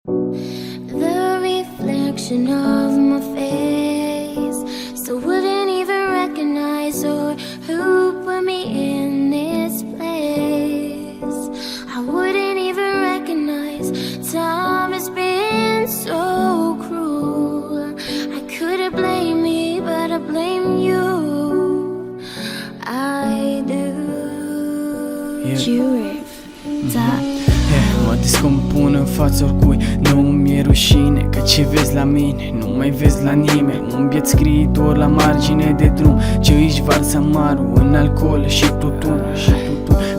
The reflection of my face still wouldn't even recognize or who put me in this place. I wouldn't even recognize time has been so cruel. I couldn't blame me, but I blame you. I do. Mă descompun în fața oricui, nu mi-e rușine că ce vezi la mine nu mai vezi la nimeni. Un biet scriitor la margine de drum ce își varsă amarul în alcool și tutun.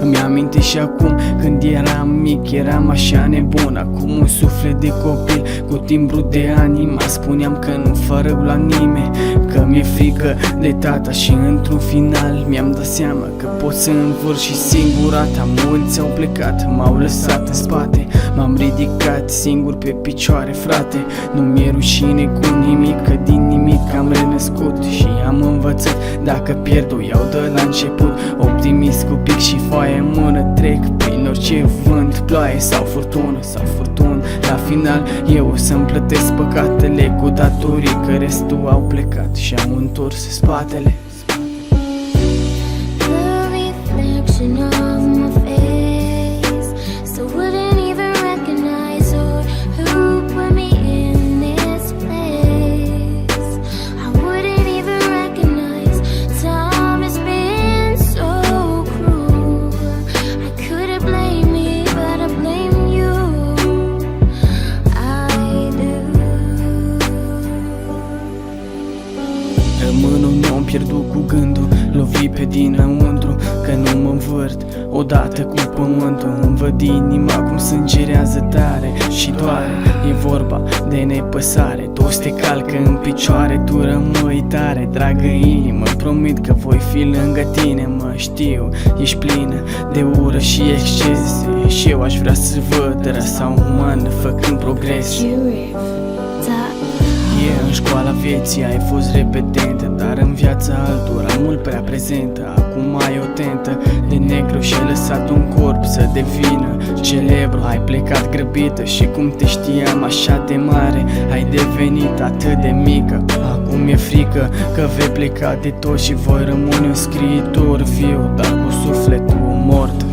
Îmi aminte și acum când eram mic, eram așa nebun. Acum un suflet de copil cu timbru de anima. Spuneam că nu fără la nimeni, că mi-e frică de tata. Și într-un final mi-am dat seama că pot să învârt și singurata. Mulți au plecat, m-au lăsat în spate. M-am ridicat singur pe picioare, frate. Nu mi-e rușine cu nimic, că din nimic am renăscut. Și am învățat, dacă pierd o iau de la început. Optimist cu pic și foaie în mână, trec prin orice vânt, ploaie sau furtună. La final eu o să-mi plătesc păcatele cu datorii, că restul au plecat și au întors spatele. Rămân un om pierdut cu gândul, lovit pe dinăuntru, că nu mă învârt odată cu pământul. Îmi văd inima cum sângerează tare și doare. E vorba de nepăsare, toți te calcă în picioare. Tu rămâi tare, dragă inimă, promit că voi fi lângă tine. Mă știu, ești plină de ură și excese, și eu aș vrea să văd rasa umană făcând progres. În școala vieții ai fost repetentă, dar în viața altora mult prea prezentă. Acum ai o tentă de negru și ai lăsat un corp să devină celebru. Ai plecat grăbită și cum te știam așa de mare, ai devenit atât de mică. Acum e frică că vei pleca de tot și voi rămâne un scriitor viu, dar cu sufletul mort.